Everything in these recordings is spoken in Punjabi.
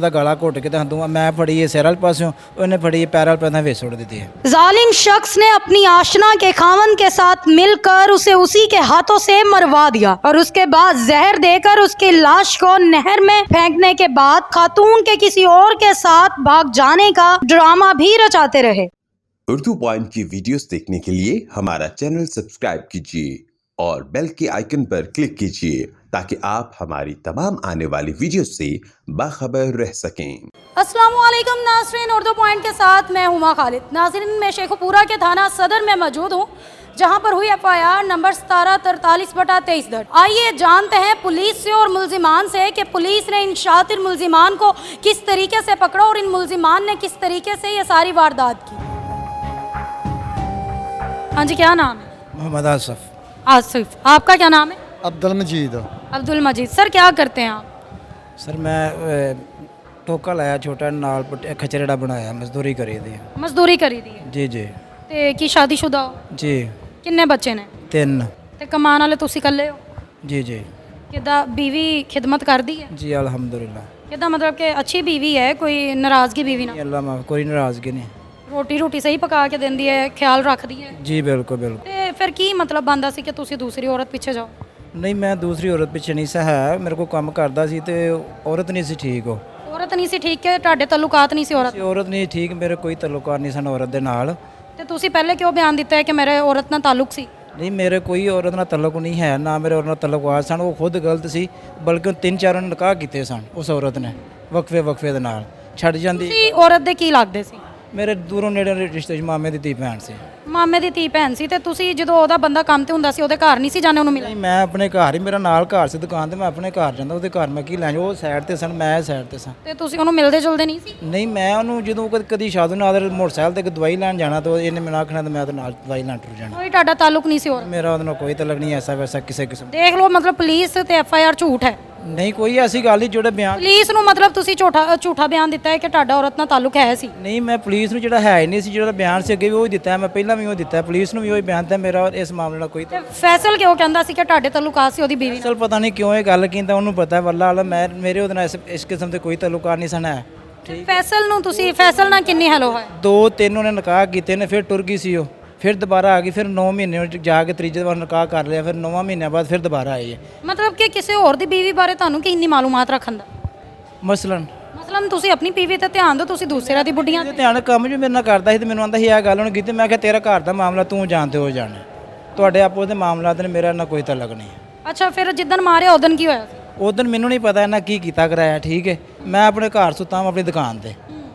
ਦਾ ਗਲਾ ਘੁੱਟ ਕੇ ਤਾਂ ਮੈਂ ਫੜੀ ਹੈ ਸਿਰ ਵਾਲੇ ਪਾਸੋਂ, ਉਹਨੇ ਫੜੀ है पैर वाले पासों वे सुट दी है। जालिम शख्स ने अपनी आशना के खावन के साथ मिलकर उसे उसी के हाथों से मरवा दिया और उसके बाद जहर देकर उसकी लाश को नहर में फेंकने के बाद खातून के किसी और के साथ भाग जाने का ड्रामा भी रचाते रहे। उर्दू पॉइंट की वीडियोस देखने के लिए हमारा चैनल सब्सक्राइब कीजिए और बेल के आइकन पर क्लिक कीजिए ताकि आप हमारी तमाम आने वाली वीडियो से बाखबर रह सकें। अस्सलामुअलैकुम नाज़रीन, उर्दू पॉइंट के साथ मैं हुमा खालिद। नाज़रीन, मैं शेखुपुरा के थाना सदर में मौजूद हूँ जहाँ पर हुई FIR नंबर 1743/23 दर्ज। आइए जानते हैं पुलिस से और मुलजिमान से कि पुलिस ने इन शातिर मुलजिमान को किस तरीके से पकड़ा और इन मुलजिमान ने किस तरीके से ये सारी वारदात की। हाँ जी, क्या नाम है? मोहम्मद आसिफ। आसिफ। आपका क्या नाम है? अब्दुल मजीद। अब्दुल मजीद। सर क्या करते हैं आप? सर मैं टोका लाया छोटा नाल खचरेड़ा बनाया, मजदूरी करी दी। मजदूरी करी दी है जी जी ते की शादीशुदा हो? जी। किन्ने बच्चे ने? 3। ते कमान वाले तुसी इकल्ले हो? जी जी किदा बीवी खिदमत कर दी है? जी अल्हम्दुलिल्लाह। किदा मतलब कि अच्छी बीवी है, कोई नाराज़गी बीवी ना? अल्लाह माफ, कोई नाराज़गी नहीं। रोटी रोटी सही पका के देंदी है, ख्याल रखदी है? जी बिल्कुल बिल्कुल। ते फिर की मतलब बनदा सी कि तुसी दूसरी औरत पीछे जाओ? नहीं, मैं दूसरी औरत पिछे नहीं सा है, मेरे को काम करता सी ते औरत नहीं सी ठीक हो। औरत नहीं सी ठीक के ਤੁਹਾਡੇ ਤਾਲੁਕਾਤ नहीं सी औरत? औरत नहीं ठीक, मेरे कोई तल्लुकात नहीं सन औरत दे नाल। ਤੇ ਤੁਸੀਂ ਪਹਿਲੇ ਕਿਉਂ ਬਿਆਨ ਦਿੱਤਾ ਹੈ ਕਿ ਮੇਰੇ ਔਰਤ ਨਾਲ ਤਾਲੁਕ ਸੀ? नहीं, मेरे कोई औरत नाल तल्लुक नहीं है, ना मेरे औरत नाल तल्लुकात सन। वो खुद गलत सी, बल्कि 3-4 ने निकाह कीते सन उस औरत ने वक्फे दे नाल छड़ जांदी। ਤੁਸੀਂ ਔਰਤ ਦੇ ਕੀ ਲੱਗਦੇ ਸੀ? मेरे दूरों नेड़े रिश्ते मामे दी धी भैन से। ਮਾਮੇ ਦੀ ਧੀ ਭੈਣ ਸੀ ਤੇ ਤੁਸੀਂ ਜਦੋਂ ਉਹਦਾ ਬੰਦਾ ਕੰਮ ਤੇ ਹੁੰਦਾ ਸੀ ਉਹਦੇ ਘਰ ਨਹੀਂ ਸੀ ਜਾਣੇ ਉਹਨੂੰ ਮਿਲਣ? नहीं, मैं अपने घर ही, मेरा नाल घर से दुकान ते मैं अपने घर जांदा, ਉਹਦੇ ਘਰ ਮੈਂ ਕੀ ਲੈਣ। ਉਹ ਸਾਈਡ ਤੇ ਸਨ, ਮੈਂ ਸਾਈਡ ਤੇ ਸਾਂ। ਤੇ ਤੁਸੀਂ ਉਹਨੂੰ ਮਿਲਦੇ ਜੁਲਦੇ ਨਹੀਂ ਸੀ? ਨਹੀਂ, ਮੈਂ ਉਹਨੂੰ ਜਦੋਂ ਕਦੀ ਸ਼ਾਦੂ ਨਾਲ ਮੋਟਰਸਾਈਕਲ ਤੇ ਦਵਾਈ ਲੈਣ ਜਾਣਾ ਤਾਂ ਇਹਨੇ ਮੈਨੂੰ ਆਖਣਾ ਤਾਂ ਮੈਂ ਉਹਦੇ ਨਾਲ ਦਵਾਈ ਲੈਣ ਟੁਰ ਜਾਣਾ। ਕੋਈ ਤੁਹਾਡਾ ਤਾਲੁਕ ਨਹੀਂ ਸੀ ਔਰਤ? ਮੇਰਾ ਉਹਦੇ ਨਾਲ ਕੋਈ ਤਲਕ ਨਹੀਂ ਐਸਾ ਵੈਸਾ ਕਿਸੇ ਕਿਸਮ। ਦੇਖ ਲਓ, ਮਤਲਬ ਪੁਲਿਸ ਤੇ FIR ਝੂਠ ਹੈ। ਨਹੀਂ, ਕੋਈ ਐਸੀ ਗੱਲ ਨਹੀਂ ਜਿਹੜੇ ਬਿਆਨ। ਪੁਲਿਸ ਨੂੰ ਮਤਲਬ ਤੁਸੀਂ ਝੂਠਾ ਬਿਆਨ ਦਿੱਤਾ ਹੈ ਕਿ ਤੁਹਾਡਾ ਔਰਤ ਨਾਲ ਤਾਲੁਕ ਹੈ ਸੀ? ਨਹੀਂ, ਮੈਂ ਪੁਲਿਸ ਨੂੰ ਜਿਹੜਾ ਹੈ ਹੀ ਨਹੀਂ ਸੀ, ਜਿਹੜਾ ਬਿਆਨ ਸੀ ਅੱਗੇ ਵੀ ਉਹ ਦਿੱਤਾ, ਮੈਂ ਪਹਿਲਾਂ ਵੀ ਉਹ ਦਿੱਤਾ, ਪੁਲਿਸ ਨੂੰ ਵੀ ਉਹ ਬਿਆਨ ਦਿੱਤਾ। ਮੇਰਾ ਇਸ ਮਾਮਲੇ ਨਾਲ ਕੋਈ ਤੇ ਫੈਸਲ ਕਿਉਂ ਕਹਿੰਦਾ ਸੀ ਕਿ ਤੁਹਾਡੇ ਤਾਲੁਕਾਤ ਸੀ ਉਹਦੀ ਬੀਵੀ ਨਾਲ? ਅਸਲ ਪਤਾ ਨਹੀਂ ਕਿਉਂ ਇਹ ਗੱਲ ਕੀਤਾ, ਉਹਨੂੰ ਪਤਾ ਵੱਲਾ ਵਾਲਾ। ਮੇਰੇ ਉਹਦੇ ਨਾਲ ਇਸ ਕਿਸਮ ਦੇ ਕੋਈ ਤਾਲੁਕਾਤ ਨਹੀਂ ਸਨ ਹੈ। ਫੈਸਲ ਨੂੰ ਤੁਸੀਂ ਫੈਸਲ ਨਾਲ ਕਿੰਨੀ ਹੈਲੋ ਹੈ? 2-3 ਉਹਨੇ ਨਿਕਾਹ ਕੀਤੇ ਨੇ, ਫਿਰ ਟੁਰ ਗਈ ਸੀ ਉਹ, ਫਿਰ ਦੁਬਾਰਾ ਆ ਗਈ, ਫਿਰ 9 ਮਹੀਨੇ ਜਾ ਕੇ ਤੀਜੇ ਵਾਰ ਨਿਕਾਹ ਕਰ ਲਿਆ, ਫਿਰ 9 ਮਹੀਨਿਆਂ ਬਾਅਦ ਫਿਰ ਦੁਬਾਰਾ ਆਈ ਹੈ। ਮਤਲਬ ਕਿ ਕਿਸੇ ਹੋਰ ਦੀ ਬੀਵੀ ਬਾਰੇ ਤੁਹਾਨੂੰ ਕੀ ਇੰਨੀ ਮਾਲੂਮਾਤ ਰੱਖਣ ਦਾ? ਮਸਲਨ ਤੁਸੀਂ ਆਪਣੀ ਬੀਵੀ ਤੇ ਧਿਆਨ ਦਿਓ, ਤੁਸੀਂ ਦੂਸਰਿਆਂ ਦੀ ਬੁੱਢੀਆਂ ਇਹ ਧਿਆਨ ਕੰਮ ਜੋ ਮੇਰੇ ਨਾਲ ਕਰਦਾ ਸੀ ਤੇ ਮੈਨੂੰ ਆਂਦਾ ਸੀ ਇਹ ਗੱਲ ਉਹਨੇ ਕੀਤੀ। ਮੈਂ ਕਿਹਾ ਤੇਰਾ ਘਰ ਦਾ ਮਾਮਲਾ ਤੂੰ ਜਾਣਦੇ ਹੋ ਜਾਣਾ, ਤੁਹਾਡੇ ਆਪੋ ਦੇ ਮਾਮਲਾਤ ਨੇ, ਮੇਰਾ ਨਾਲ ਕੋਈ ਤਾਲੁਕ ਨਹੀਂ। ਅੱਛਾ, ਫਿਰ ਜਿੱਦਣ ਮਾਰਿਆ ਉਦੋਂ ਕੀ ਹੋਇਆ ਸੀ? ਉਦੋਂ ਮੈਨੂੰ ਨਹੀਂ ਪਤਾ ਇਹਨਾਂ ਕੀ ਕੀਤਾ ਕਰਾਇਆ, ਠੀਕ ਹੈ। ਮੈਂ ਆਪਣੇ ਘਰ ਸੁੱਤਾ ਹਾਂ, ਆਪਣੀ ਦੁਕਾਨ ਤੇ,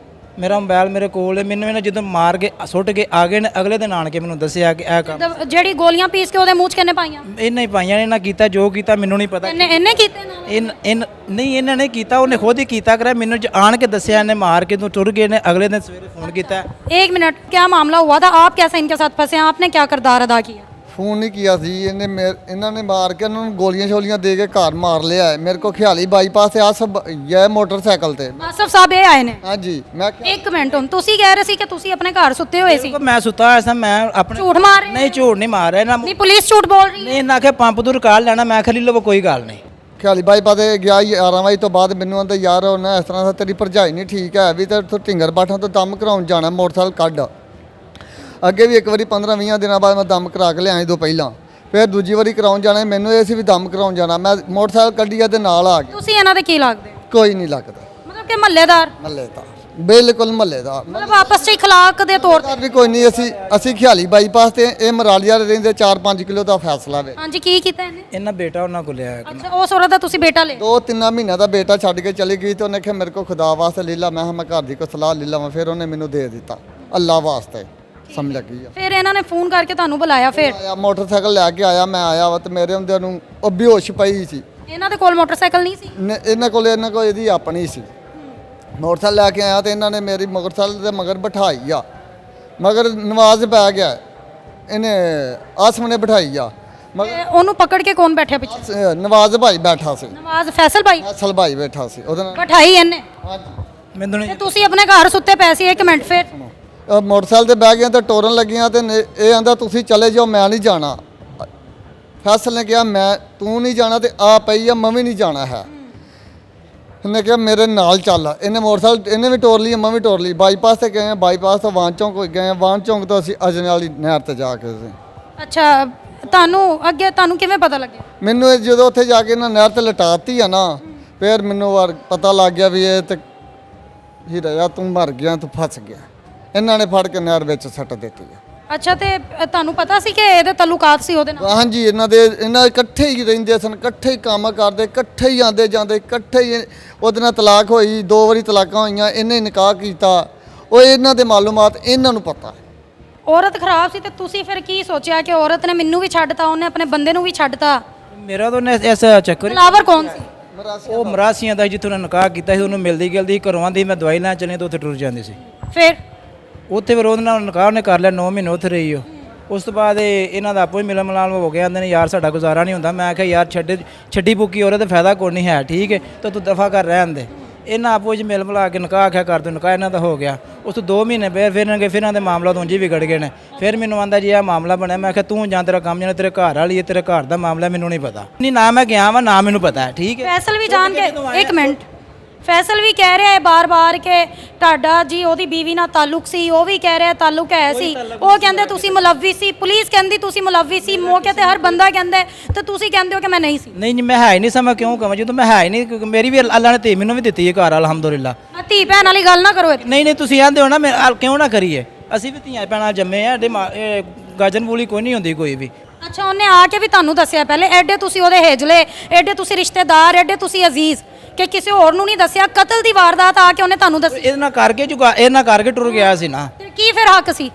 ਮੇਰਾ ਮੋਬਾਈਲ ਮੇਰੇ ਕੋਲ ਹੈ। ਮੈਨੂੰ ਇਹਨਾਂ ਜਦੋਂ ਮਾਰ ਕੇ ਸੁੱਟ ਕੇ ਆ ਗਏ ਨੇ, ਅਗਲੇ ਦਿਨ ਆਣ ਕੇ ਮੈਨੂੰ ਦੱਸਿਆ ਕਿ ਇਹ ਕੰਮ ਜਿਹੜੀ ਗੋਲੀਆਂ ਪੀਸ ਕੇ ਉਹਦੇ ਮੂੰਹ 'ਚ ਕਿੰਨੇ ਪਾਈਆਂ? ਇਹਨਾਂ ਹੀ ਪਾਈਆਂ ਨੇ, ਇਹਨਾਂ ਕੀਤਾ ਜੋ ਕੀਤਾ ਮੈਨੂੰ ਨਹੀਂ ਪਤਾ। ਇਹਨੇ ਕੀਤੇ ਨਾ? ਨਹੀਂ, ਇਹਨਾਂ ਨੇ ਕੀਤਾ, ਉਹਨੇ ਖੁਦ ਹੀ ਕੀਤਾ ਕਰਾਇਆ। ਮੈਨੂੰ ਆਣ ਕੇ ਦੱਸਿਆ, ਇਹਨੇ ਮਾਰ ਕੇ ਤੂੰ ਟੁਰ ਗਏ ਨੇ। ਅਗਲੇ ਦਿਨ ਸਵੇਰੇ ਫੋਨ ਕੀਤਾ। 1 मिनट, क्या मामला हुआ था? आप कैसे इनके साथ फंसे हैं? आपने क्या किरदार अदा किया? ਫੋਨ ਨਹੀਂ ਕੀਤਾ ਸੀ ਇਹਨੇ, ਇਹਨਾਂ ਨੇ ਮਾਰ ਕੇ ਉਹਨਾਂ ਨੂੰ ਗੋਲੀਆਂ ਛੋਲੀਆਂ ਦੇ ਕੇ ਘਰ ਮਾਰ ਲਿਆ ਹੈ। ਮੇਰੇ ਕੋ ਖਿਆਲੀ ਬਾਈਪਾਸ ਆ ਸਭ ਇਹ ਮੋਟਰਸਾਈਕਲ ਤੇ। ਆਸਫ ਸਾਹਿਬ ਇਹ ਆਏ ਨੇ? ਹਾਂਜੀ। ਮੈਂ 1 ਮਿੰਟ, ਹੁਣ ਤੁਸੀਂ ਕਹਿ ਰਹੇ ਸੀ ਕਿ ਤੁਸੀਂ ਆਪਣੇ ਘਰ ਸੁੱਤੇ ਹੋਏ ਸੀ? ਮੈਂ ਸੁੱਤਾ ਹੋਇਆ ਸਾਂ, ਮੈਂ ਆਪਣੇ ਝੂਠ ਮਾਰ ਰਹੇ? ਨਹੀਂ, ਝੂਠ ਨਹੀਂ ਮਾਰ ਰਿਹਾ ਇਹਨਾਂ। ਨਹੀਂ, ਪੁਲਿਸ ਝੂਠ ਬੋਲ ਰਹੀ ਹੈ? ਨਹੀਂ, ਇਹਨਾਂ ਆਖਿਆ ਪੰਪ ਤੋਂ ਰਿਕਾਰਡ ਲੈਣਾ, ਮੈਂ ਖਲੀ ਲਵੋ, ਕੋਈ ਗੱਲ ਨਹੀਂ। ਖਿਆਲੀ ਬਾਈਪਾਸ ਤੇ ਗਿਆ 11 ਵਜੇ ਤੋਂ ਬਾਅਦ ਮੈਨੂੰ ਆਂਦਾ ਯਾਰ ਉਹਨਾਂ ਇਸ ਤਰ੍ਹਾਂ ਦਾ ਤੇਰੀ ਭਰਜਾਈ ਨਹੀਂ ਠੀਕ ਹੈ ਵੀ ਤੇ ਢਿੰਗਰ ਬਾਠਾਂ ਤੋਂ ਦਮ ਕਰਾਉਣ ਜਾਣਾ, ਮੋਟਰਸਾਈਕਲ ਕੱਢ। ਅੱਗੇ ਵੀ ਇੱਕ ਵਾਰੀ 15-20 ਦਿਨਾਂ ਬਾਅਦ ਮੈਂ ਦਮ ਕਰਾ ਕੇ ਲਿਆਈ ਤੋਂ ਪਹਿਲਾਂ, ਫਿਰ ਦੂਜੀ ਵਾਰੀ ਕਰਾਉਣ ਜਾਣਾ। ਮੈਨੂੰ ਇਹ ਸੀ ਵੀ ਦਮ ਕਰਾਉਣ ਜਾਣਾ, ਮੈਂ ਮੋਟਰਸਾਈਕਲ ਕੱਢੀਆ ਤੇ ਨਾਲ ਆ ਗਿਆ। ਤੁਸੀਂ ਇਹਨਾਂ ਦੇ ਕੀ ਲੱਗਦੇ? ਕੋਈ ਨਹੀਂ ਲੱਗਦਾ। ਮਤਲਬ ਕਿ ਮਹੱਲੇਦਾਰ? ਮਹੱਲੇਦਾਰ, ਬਿਲਕੁਲ ਮਹੱਲੇਦਾਰ। ਮਤਲਬ ਆਪਸ 'ਚ ਇਖਲਾਕ ਦੇ ਤੌਰ ਤੇ? ਵੀ ਕੋਈ ਨਹੀਂ, ਅਸੀਂ ਖਿਆਲੀ ਬਾਈਪਾਸ ਤੇ, ਇਹ ਮਰਾਲੀਆ ਦੇ ਰਹਿੰਦੇ 4-5 ਕਿਲੋ ਦਾ ਫੈਸਲਾ ਵੇ। ਹਾਂਜੀ, ਕੀ ਕੀਤਾ ਇਹਨੇ? ਇਹਨਾਂ ਬੇਟਾ ਉਹਨਾਂ ਕੋਲ ਲਿਆ। ਅੱਛਾ, ਉਸ ਔਰਤ ਦਾ ਤੁਸੀਂ ਬੇਟਾ ਲੈ? 2-3 ਮਹੀਨਿਆਂ ਦਾ ਬੇਟਾ ਛੱਡ ਕੇ ਚਲੀ ਗਈ ਤੇ ਉਹਨੇ ਕਿਹਾ ਮੇਰੇ ਕੋ ਖੁਦਾ ਵਾਸਤੇ ਲੈ ਲਾ। ਮੈਂ ਕਿਹਾ ਮੈਂ ਘਰ ਦੀ ਕੋ ਸਲਾਹ ਲੈ ਲਵਾਂ, ਫਿਰ ਉਹਨੇ ਮੈਨੂੰ ਦੇ ਦਿੱਤਾ ਅੱਲਾ ਵਾਸਤੇ। ਸਮਝ ਲੱਗੀ ਆ। ਫਿਰ ਇਹਨਾਂ ਨੇ ਫੋਨ ਕਰਕੇ ਤੁਹਾਨੂੰ ਬੁਲਾਇਆ? ਫਿਰ ਆਇਆ ਮੋਟਰਸਾਈਕਲ ਲੈ ਕੇ ਆਇਆ, ਮੈਂ ਆਇਆ ਵਾ ਤੇ ਮੇਰੇ ਹੁੰਦਿਆਂ ਨੂੰ ਉਹ ਬੇਹੋਸ਼ ਪਈ ਸੀ। ਇਹਨਾਂ ਦੇ ਕੋਲ ਮੋਟਰਸਾਈਕਲ ਨਹੀਂ ਸੀ? ਇਹਨਾਂ ਕੋਲ ਇਹਦੀ ਆਪਣੀ ਸੀ। ਮੋਟਰਸਾਈਕਲ ਲੈ ਕੇ ਆਇਆ ਤੇ ਇਹਨਾਂ ਨੇ ਮੇਰੀ ਮੋਟਰਸਾਈਕਲ ਦੇ ਮਗਰ ਬਿਠਾਈ ਆ, ਮਗਰ ਨਵਾਜ਼ ਪੈ ਗਿਆ, ਇਹਨੇ ਆਸਮ ਨੇ ਬਿਠਾਈ ਆ। ਤੇ ਉਹਨੂੰ ਪਕੜ ਕੇ ਕੌਣ ਬੈਠਿਆ ਪਿੱਛੇ? ਨਵਾਜ਼ ਭਾਈ ਬੈਠਾ ਸੀ। ਨਵਾਜ਼ ਫੈਸਲ ਭਾਈ? ਫੈਸਲ ਭਾਈ ਬੈਠਾ ਸੀ ਉਹਦੇ ਨਾਲ। ਬਿਠਾਈ ਇਹਨੇ? ਹਾਂਜੀ। ਮੈਨੂੰ ਤੇ ਨਹੀਂ। ਤੁਸੀਂ ਆਪਣੇ ਘਰ ਸੁੱਤੇ ਪਏ ਸੀ? 1 ਮਿੰਟ, ਫਿਰ ਮੋਟਰਸਾਈਕਲ ਤੇ ਬਹਿ ਗਿਆ ਤੇ ਟੋਰਨ ਲੱਗੀਆਂ ਤੇ ਇਹ ਆਂਦਾ ਤੁਸੀਂ ਚਲੇ ਜਾਓ, ਮੈਂ ਨਹੀਂ ਜਾਣਾ। ਫੈਸਲ ਨੇ ਕਿਹਾ ਮੈਂ ਤੂੰ ਨਹੀਂ ਜਾਣਾ ਤੇ ਆ ਪਈ ਆ, ਮੈਂ ਵੀ ਨਹੀਂ ਜਾਣਾ ਹੈ। ਉਹਨੇ ਕਿਹਾ ਮੇਰੇ ਨਾਲ ਚੱਲ, ਇਹਨੇ ਮੋਟਰਸਾਈਕਲ ਇਹਨੇ ਵੀ ਟੋਰ ਲਈ, ਮੈਂ ਵੀ ਟੋਰ ਲਈ। ਬਾਈਪਾਸ ਤੇ ਗਏ ਆ, ਬਾਈਪਾਸ ਤੋਂ ਵਾਨ ਚੌਂਕ ਗਏ ਆ, ਵਾਨ ਚੌਂਕ ਤੋਂ ਅਸੀਂ ਅਜਨੇ ਵਾਲੀ ਨਹਿਰ ਤੇ ਜਾ ਕੇ ਅੱਛਾ, ਤੁਹਾਨੂੰ ਅੱਗੇ ਤੁਹਾਨੂੰ ਕਿਵੇਂ ਪਤਾ ਲੱਗਿਆ? ਮੈਨੂੰ ਜਦੋਂ ਉੱਥੇ ਜਾ ਕੇ ਇਹਨਾਂ ਨਹਿਰ ਤੇ ਲਟਾਤੀ ਆ ਨਾ, ਫਿਰ ਮੈਨੂੰ ਪਤਾ ਲੱਗ ਗਿਆ ਵੀ ਇਹ ਤੇ ਹੀਰਾ ਤੂੰ ਮਰ ਗਿਆ, ਤੂੰ ਫਸ ਗਿਆ। ਇਹਨਾਂ ਨੇ ਫੜ ਕੇ ਨਹਿਰ ਵਿੱਚ ਸੱਟ ਦਿੱਤੀ ਹੈ। ਅੱਛਾ, ਤੇ ਤੁਹਾਨੂੰ ਪਤਾ ਸੀ ਕਿ ਇਹਦੇ ਤਾਲੁਕਾਤ ਸੀ ਉਹਦੇ ਨਾਲ? ਹਾਂਜੀ, ਇਹਨਾਂ ਇਕੱਠੇ ਹੀ ਰਹਿੰਦੇ ਸਨ, ਇਕੱਠੇ ਹੀ ਕੰਮ ਕਰਦੇ, ਇਕੱਠੇ ਹੀ ਆਉਂਦੇ ਜਾਂਦੇ, ਇਕੱਠੇ ਹੀ। ਉਹਦੇ ਨਾਲ ਤਲਾਕ ਹੋਈ, 2 ਵਾਰੀ ਤਲਾਕਾਂ ਹੋਈਆਂ, ਇਹਨੇ ਨਿਕਾਹ ਕੀਤਾ। ਉਹ ਇਹਨਾਂ ਦੇ ਮਾਲੂਮਾਤ ਇਹਨਾਂ ਨੂੰ ਪਤਾ। ਔਰਤ ਖਰਾਬ ਸੀ ਤੇ ਤੁਸੀਂ ਫਿਰ ਕੀ ਸੋਚਿਆ ਕਿ ਔਰਤ ਨੇ ਮੈਨੂੰ ਵੀ ਛੱਡਤਾ, ਉਹਨੇ ਆਪਣੇ ਬੰਦੇ ਨੂੰ ਵੀ ਛੱਡਤਾ? ਮੇਰਾ ਤਾਂ ਉਹਨੇ ਇਸ ਚੱਕਰ ਦਿਲਾਵਰ ਕੌਣ ਸੀ? ਉਹ ਮਰਾਸੀਆਂ ਦਾ ਜਿੱਥੋਂ ਉਹਨੇ ਨਿਕਾਹ ਕੀਤਾ ਸੀ, ਉਹਨੂੰ ਮਿਲਦੀ ਗਿਲਦੀ ਘਰੋਂ ਆਂਦੀ ਮੈਂ ਦਵਾਈ ਲੈਣ ਚੱਲੀ ਤਾਂ ਉੱਥੇ ਟੁਰ ਜਾਂਦੀ ਸੀ। ਫਿਰ ਉੱਥੇ ਫਿਰ ਉਹਦੇ ਨਾਲ ਨਿਕਾਹ ਉਹਨੇ ਕਰ ਲਿਆ, 9 ਮਹੀਨੇ ਉੱਥੇ ਰਹੀ ਉਹ। ਉਸ ਤੋਂ ਬਾਅਦ ਇਹਨਾਂ ਦਾ ਆਪੋ ਹੀ ਮਿਲਣ ਮਿਲਾਪ ਹੋ ਗਿਆ। ਆਂਦੇ ਨੇ ਯਾਰ ਸਾਡਾ ਗੁਜ਼ਾਰਾ ਨਹੀਂ ਹੁੰਦਾ। ਮੈਂ ਕਿਹਾ ਯਾਰ ਛੱਡੀ ਪੁੱਕੀ ਔਰਤ ਫਾਇਦਾ ਕੋਈ ਨਹੀਂ ਹੈ, ਠੀਕ ਹੈ, ਤਾਂ ਤੂੰ ਦਫਾ ਕਰ ਰਹਿਣ ਦੇ। ਇਹਨਾਂ ਆਪੋ ਵਿੱਚ ਮਿਲ ਮਿਲਾ ਕੇ ਨਿਕਾਹ ਆਖਿਆ ਕਰ ਦੋ, ਨਿਕਾਹ ਇਹਨਾਂ ਦਾ ਹੋ ਗਿਆ। ਉਸ ਤੋਂ 2 ਮਹੀਨੇ ਫਿਰ ਇਹਨਾਂ ਦੇ ਮਾਮਲਾ ਤੋਂ ਉਂਝ ਹੀ ਵਿਗੜ ਗਏ ਨੇ। ਫਿਰ ਮੈਨੂੰ ਆਂਦਾ ਜੀ ਇਹ ਮਾਮਲਾ ਬਣਿਆ। ਮੈਂ ਕਿਹਾ ਤੂੰ ਜਾਂ ਤੇਰਾ ਕੰਮ ਜਾਣਾ, ਤੇਰੇ ਘਰ ਵਾਲੀ ਹੈ, ਤੇਰੇ ਘਰ ਦਾ ਮਾਮਲਾ ਮੈਨੂੰ ਨਹੀਂ ਪਤਾ। ਨਹੀਂ ਨਾ ਮੈਂ ਗਿਆ ਵਾਂ, ਨਾ ਮੈਨੂੰ ਪਤਾ ਹੈ, ਠੀਕ ਹੈ। ਫੈਸਲ ਵੀ ਜਾਣ ਕੇ, ਇੱਕ ਮਿੰਟ, ਫੈਸਲ ਵੀ ਕਹਿ ਰਿਹਾ ਹੈ ਬਾਰ-ਬਾਰ ਕਿ ਤੁਹਾਡਾ ਜੀ ਉਹਦੀ ਬੀਵੀ ਨਾਲ ਤਾਲੁਕ ਸੀ, ਉਹ ਵੀ ਕਹਿ ਰਿਹਾ ਤਾਲੁਕ ਹੈ ਸੀ। ਉਹ ਕਹਿੰਦੇ ਤੁਸੀਂ ਮੁਲੱਵਿਸ ਸੀ, ਪੁਲਿਸ ਕਹਿੰਦੀ ਤੁਸੀਂ ਮੁਲੱਵਿਸ ਸੀ, ਮੌਕੇ ਤੇ ਹਰ ਬੰਦਾ ਕਹਿੰਦਾ, ਤੇ ਤੁਸੀਂ ਕਹਿੰਦੇ ਹੋ ਕਿ ਮੈਂ ਨਹੀਂ ਸੀ। ਨਹੀਂ ਮੈਂ ਹੈ ਹੀ ਨਹੀਂ ਸਮਾਂ ਕਿਉਂ ਕਹਾਂ, ਜਦੋਂ ਮੈਂ ਹੈ ਹੀ ਨਹੀਂ। ਕਿਉਂਕਿ ਮੇਰੀ ਵੀ ਅੱਲਾ ਨੇ ਧੀ ਮੈਨੂੰ ਵੀ ਦਿੱਤੀ ਹੈ ਘਰ, ਅਲਹਮਦੁਲਿਲਾ। ਧੀ ਭੈਣ ਵਾਲੀ ਗੱਲ ਨਾ ਕਰੋ। ਨਹੀਂ ਤੁਸੀਂ ਆਂਦੇ ਹੋ ਨਾ, ਮੈਂ ਕਿਉਂ ਨਾ ਕਰੀਏ। ਅਸੀਂ ਵੀ ਧੀਆਂ ਭੈਣਾਂ ਜੰਮੇ ਆ, ਗਾਜਨ ਬੂਲੀ ਕੋਈ ਨਹੀਂ ਹੁੰਦੀ ਕੋਈ ਵੀ। ਅੱਛਾ, ਉਹਨੇ ਆ ਕੇ ਵੀ ਤੁਹਾਨੂੰ ਦੱਸਿਆ ਪਹਿਲੇ? ਐਡੇ ਤੁਸੀਂ ਉਹਦੇ ਹੇਜਲੇ, ਐਡੇ ਤੁਸੀਂ ਰਿਸ਼ਤੇਦਾਰ, ਐਡੇ ਤੁਸੀਂ ਅਜ਼ੀਜ਼ ਕਿ ਕਿਸੇ ਹੋਰ ਨੂੰ ਨਹੀਂ ਦੱਸਿਆ? ਕਤਲ ਦੀ ਵਾਰਦਾਤ ਆ ਕੇ ਉਹਨੇ ਤੁਹਾਨੂੰ ਦੱਸਿਆ? ਇਹਦੇ ਨਾਲ ਕਰਕੇ ਟੁਰ ਗਿਆ ਸੀ ਨਾ। ਤੇ ਕੀ ਫਿਰ ਹੱਕ ਸੀ?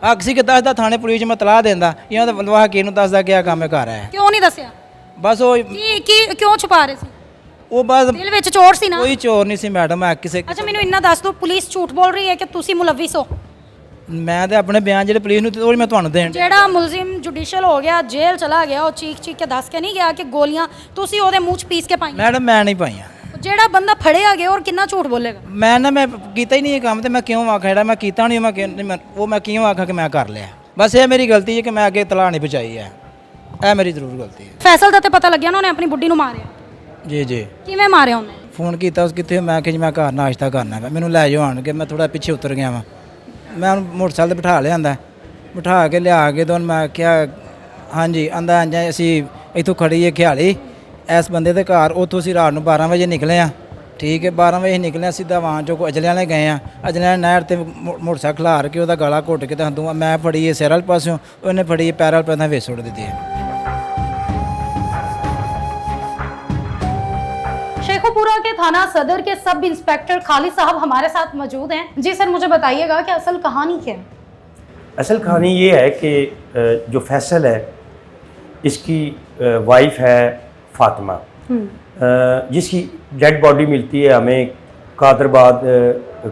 ਹੱਕ ਸੀ ਕਿ ਦੱਸਦਾ ਥਾਣੇ ਪੁਲਿਸ ਮੈਂ ਤਲਾਹ ਦਿੰਦਾ, ਜਾਂ ਤਾਂ ਬੰਦਵਾ ਕੀ ਨੂੰ ਦੱਸਦਾ ਕਿ ਆ ਕੰਮ ਘਰ ਆਇਆ। ਕਿਉਂ ਨਹੀਂ ਦੱਸਿਆ? ਬਸ ਉਹ ਕੀ ਕਿਉਂ ਛੁਪਾ ਰਹੇ ਸੀ? ਉਹ ਬਸ ਦਿਲ ਵਿੱਚ ਚੋਰ ਸੀ ਨਾ? ਕੋਈ ਚੋਰ ਨਹੀਂ ਸੀ ਮੈਡਮ। ਮੈਂ ਕਿਸੇ ਅੱਛਾ, ਮੈਨੂੰ ਇੰਨਾ ਦੱਸ ਦਿਓ, ਪੁਲਿਸ ਝੂਠ ਬੋਲ ਰਹੀ ਹੈ ਕਿ ਤੁਸੀਂ ਮੁਲੱਵਿਸ ਹੋ? ਮੈਂ ਤੇ ਆਪਣੇ ਬਿਆਨ ਜਿਹੜੇ ਪੁਲਿਸ ਨੂੰ ਉਹ ਮੈਂ ਤੁਹਾਨੂੰ ਦੇਣ। ਜਿਹੜਾ ਮੁਲਜ਼ਮ ਜੁਡੀਸ਼ੀਅਲ ਹੋ ਗਿਆ, ਜੇਲ੍ਹ ਚਲਾ ਗਿਆ, ਉਹ ਚੀਖ ਕੇ ਦੱਸ ਕੇ ਨਹੀਂ ਗਿਆ ਕਿ ਗੋਲੀਆਂ ਤੁਸੀਂ ਉਹਦੇ ਮੂੰਹ 'ਚ ਪੀਸ ਕੇ ਪਾਈਆਂ? ਮੈਡਮ ਮੈਂ ਨਹੀਂ ਪਾਈਆਂ। ਜਿਹੜਾ ਬੰਦਾ ਫੜਿਆ ਗਿਆ, ਔਰ ਕਿੰਨਾ ਝੂਠ ਬੋਲੇਗਾ? ਮੈਂ ਕੀਤਾ ਹੀ ਨਹੀਂ ਇਹ ਕੰਮ, ਤੇ ਮੈਂ ਕਿਉਂ ਆਖਾਂ? ਜਿਹੜਾ ਮੈਂ ਕੀਤਾ ਨਹੀਂ ਮੈਂ ਕਿਉਂ ਆਖਾਂ ਕਿ ਮੈਂ ਕਰ ਲਿਆ? ਬਸ ਇਹ ਮੇਰੀ ਗਲਤੀ ਹੈ ਕਿ ਮੈਂ ਅੱਗੇ ਤਲਾਹ ਨਹੀਂ ਪਹੁੰਚਾਈ ਹੈ। ਇਹ ਮੇਰੀ ਜ਼ਰੂਰ ਗਲਤੀ ਹੈ। ਫੈਸਲ ਦਾ ਤੇ ਪਤਾ ਲੱਗਿਆ ਨਾ ਉਹਨੇ ਆਪਣੀ ਬੁੱਢੀ ਨੂੰ ਮਾਰਿਆ? ਜੀ ਕਿਵੇਂ ਮਾਰਿਆ ਉਹਨੇ? ਫੋਨ ਕੀਤਾ ਉਸ ਕਿੱਥੇ, ਮੈਂ ਕਿ ਜੀ ਮੈਂ ਘਰ ਨਾਸ਼ਤਾ ਕਰਨਾ ਹੈ, ਮੈਨੂੰ ਲੈ ਜਾਓ ਆਣ ਕੇ। ਮੈਂ ਥੋੜਾ ਪਿੱਛੇ ਉਤਰ ਗਿਆ ਵਾਂ। ਮੈਂ ਉਹਨੂੰ ਮੋਟਰਸਾਈਕਲ ਤੇ ਬਿਠਾ ਲਿਆਂਦਾ, ਬਿਠਾ ਕੇ ਲਿਆ ਕੇ ਤਾਂ ਮੈਂ ਕਿਹਾ ਹਾਂਜੀ। ਆਂਦਾ ਅਸੀਂ ਇੱਥੋਂ ਖੜੀਏ ਖਿਆਲੀ ਇਸ ਬੰਦੇ ਦੇ ਘਰ। ਉੱਥੋਂ ਅਸੀਂ ਰਾਤ ਨੂੰ 12 ਵਜੇ ਨਿਕਲੇ ਆ, ਠੀਕ ਹੈ। 12 ਵਜੇ ਨਿਕਲੇ, ਸਿੱਧਾ ਵਾਂ ਚੋਂ ਅਜਲੇ ਵਾਲੇ ਗਏ ਆ। ਅਜਲੇ ਵਾਲੇ ਨਹਿਰ ਤੇ ਮੋਟਰਸਾਈਕਲ ਖਿਲਾਰ ਕੇ ਉਹਦਾ ਗਲਾ ਘੁੱਟ ਕੇ ਤਾਂ ਮੈਂ ਫੜੀ ਹੈ ਸਿਰ ਵਾਲੇ ਪਾਸਿਓਂ, ਉਹਨੇ ਫੜੀ ਹੈ ਪੈਰ ਵਾਲੇ ਪਾਸਿਓਂ, ਵਿੱਚ ਸੁੱਟ ਦਿੱਤੀ ਹੈ। शेखोपुरा के थाना सदर के सब इंस्पेक्टर खालिद साहब हमारे साथ मौजूद हैं। जी सर, मुझे बताइएगा कि असल कहानी क्या है? असल कहानी ये है कि जो फैसल है इसकी वाइफ है फातिमा, जिसकी डेड बॉडी मिलती है हमें कादराबाद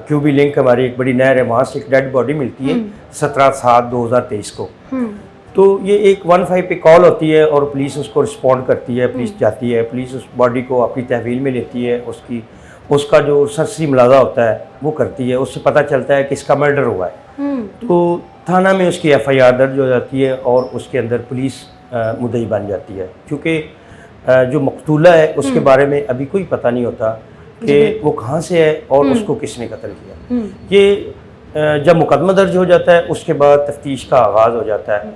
क्यूबी लिंक हमारी एक बड़ी नहर है, वहाँ से एक डेड बॉडी मिलती है 17/7/2023 को। तो ये एक 15 पे कॉल होती है और पुलिस उसको रिस्पॉन्ड करती है। पुलिस जाती है, पुलिस उस बॉडी को अपनी तहवील में लेती है, उसका जो सरसरी मुलाजा होता है वो करती है। उससे पता चलता है कि इसका मर्डर हुआ है। तो थाना में उसकी FIR दर्ज हो जाती है और उसके अंदर पुलिस मुद्दई बन जाती है। क्योंकि जो मकतूला है उसके बारे में अभी कोई पता नहीं होता कि वो कहाँ से है और उसको किसने कत्ल किया। ये जब मुकदमा दर्ज हो जाता है उसके बाद तफ्तीश का आगाज़ हो जाता है।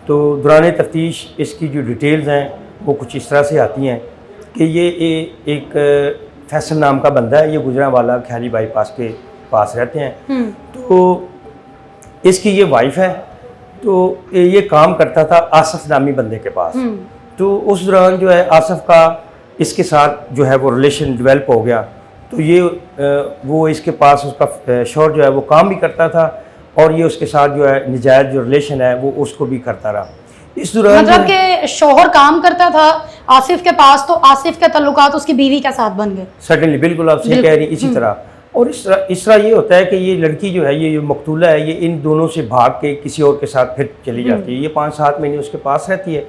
तो दौरान तफ्तीश इसकी जो डिटेल्स हैं वो कुछ इस तरह से आती हैं कि ये एक फैसल नाम का बंदा है, ये गुजरांवाला ख्याली बाईपास के पास रहते हैं। तो इसकी ये वाइफ है, तो ये काम करता था आसिफ नामी बंदे के पास। तो उस दौरान जो है आसिफ का इसके साथ जो है वो रिलेशन डेवलप हो गया। तो ये वो इसके पास उसका शौहर जो है वो काम भी करता था और ये उसके साथ जो है निजायज जो रिलेशन है वो उसको भी करता रहा। इस दौरान मतलब कि शौहर काम करता था आसिफ के पास, तो आसिफ के तल्लुकात उसकी बीवी के साथ बन गए। सर्टेनली, बिल्कुल आप सही कह रही। इसी तरह और इस तरह ये होता है कि ये लड़की जो है ये जो मकतूला है ये इन दोनों से भाग के किसी और के साथ फिर चली जाती है। ये 5-7 महीने उसके पास रहती है,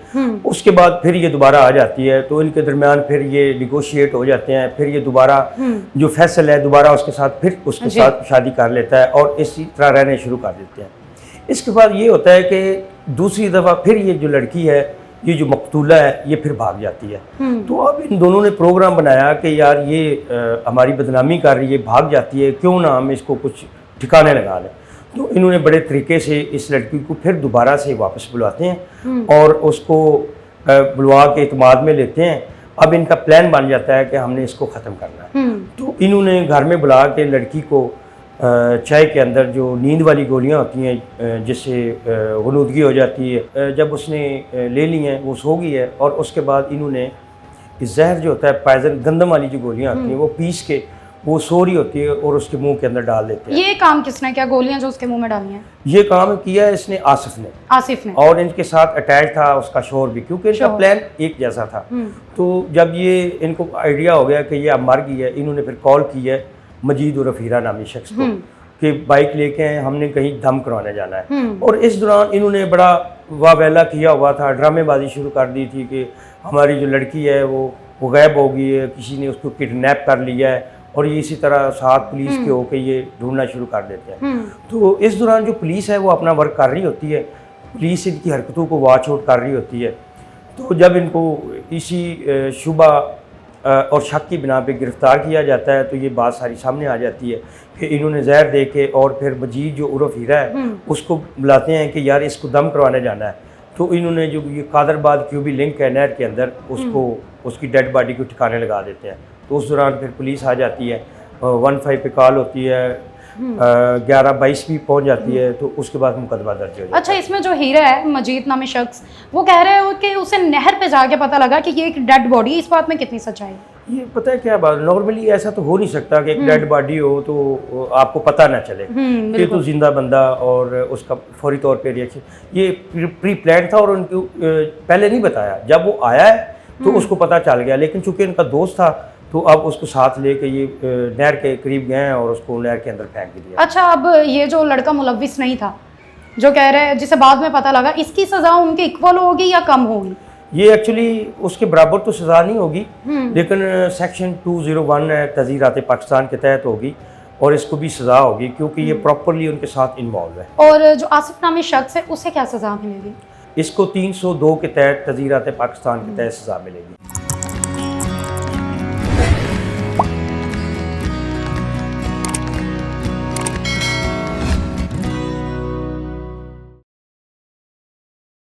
उसके बाद फिर ये दोबारा आ जाती है। तो इनके दरमियान फिर ये निगोशिएट हो जाते हैं। फिर ये दोबारा जो फैसल है दोबारा उसके साथ फिर उसके साथ शादी कर लेता है और इसी तरह रहने शुरू कर देते हैं। इसके बाद ये होता है कि दूसरी दफ़ा फिर ये जो लड़की है ये जो मकतूला है ये फिर भाग जाती है। तो अब इन दोनों ने प्रोग्राम बनाया कि यार ये हमारी बदनामी कर रही है, भाग जाती है, क्यों ना हम इसको कुछ ठिकाने लगा लें। तो इन्होंने बड़े तरीके से इस लड़की को फिर दोबारा से वापस बुलाते हैं और उसको बुलवा के इत्माद में लेते हैं। अब इनका प्लान बन जाता है कि हमने इसको ख़त्म करना है। तो इन्होंने घर में बुला के लड़की को चाय के अंदर जो नींद वाली गोलियां होती हैं जिससे गलूदगी हो जाती है, जब उसने ले ली हैं वो सो गई है। और उसके बाद इन्होंने जहर जो होता है पॉइजन, गंदम वाली जो गोलियां होती हैं वो पीस के वो सो रही होती है और उसके मुंह के अंदर डाल देते हैं। ये काम किसने किया, गोलियां जो उसके मुंह में डाली हैं? ये काम किया है इसने आसिफ ने। आसिफ ने। और इनके साथ अटैच था उसका शोर भी, क्योंकि इनका प्लान एक जैसा था। तो जब ये इनको आइडिया हो गया कि ये अब मर गई है, इन्होंने फिर कॉल की है मजीद और रफ़ीरा नामी शख्स को कि बाइक लेके आए, हमने कहीं दम करवाने जाना है। और इस दौरान इन्होंने बड़ा वावेला किया हुआ था, ड्रामेबाजी शुरू कर दी थी कि हमारी जो लड़की है वो गायब हो गई है, किसी ने उसको किडनैप कर लिया है। और ये इसी तरह साथ पुलिस के होके ये ढूंढना शुरू कर देते हैं। तो इस दौरान जो पुलिस है वो अपना वर्क कर रही होती है, पुलिस इनकी हरकतों को वॉच आउट कर रही होती है। तो जब इनको इसी शुबा और शक की बिना पे गिरफ़्तार किया जाता है तो ये बात सारी सामने आ जाती है कि इन्होंने जहर दे के और फिर मजीद जो उर्फ हीरा है उसको बुलाते हैं कि यार इसको दम करवाने जाना है। तो इन्होंने जो ये कादरबाद क्यूबी लिंक है नहर के अंदर, उसको उसकी डेड बॉडी को ठिकाने लगा देते हैं। तो उस दौरान फिर पुलिस आ जाती है, 15 पे कॉल होती है, 11:22 भी पहुंच जाती है। तो उसके बाद मुकदमा दर्ज हो जाता है। अच्छा, इसमें जो हीरा है मजीद नामी शख्स, वो कह रहे हो कि उसे नहर पे जाके पता लगा कि ये एक डेड बॉडी, इस बात में कितनी सच्चाई है? ये पता है क्या बात, नॉर्मली ऐसा तो हो नहीं सकता कि एक डेड बॉडी हो तो आपको पता ना चले। ये तो जिंदा बंदा और उसका फौरी तौर पे रिएक्शन, ये प्री प्लान था और उनको पहले नहीं बताया। जब वो आया है तो उसको पता चल गया, लेकिन चूंकि इनका दोस्त था तो अब उसको साथ लेके ये नहर के करीब गए हैं और उसको नहर के अंदर फेंक दिया। अच्छा, अब ये जो लड़का मुलव्विस नहीं था, जो कह रहे हैं, जिसे बाद में पता लगा, इसकी सजा उनके इक्वल होगी या कम होगी? ये एक्चुअली उसके बराबर तो सज़ा नहीं होगी, लेकिन सेक्शन 201 है तज़ीरात पाकिस्तान के तहत होगी और इसको भी सज़ा होगी क्योंकि ये प्रॉपरली उनके साथ इन्वॉल्व है। और जो आसिफ नामी शख्स है उसे क्या सज़ा मिलेगी? इसको 302 के तहत तज़ीरात पाकिस्तान के तहत सज़ा मिलेगी।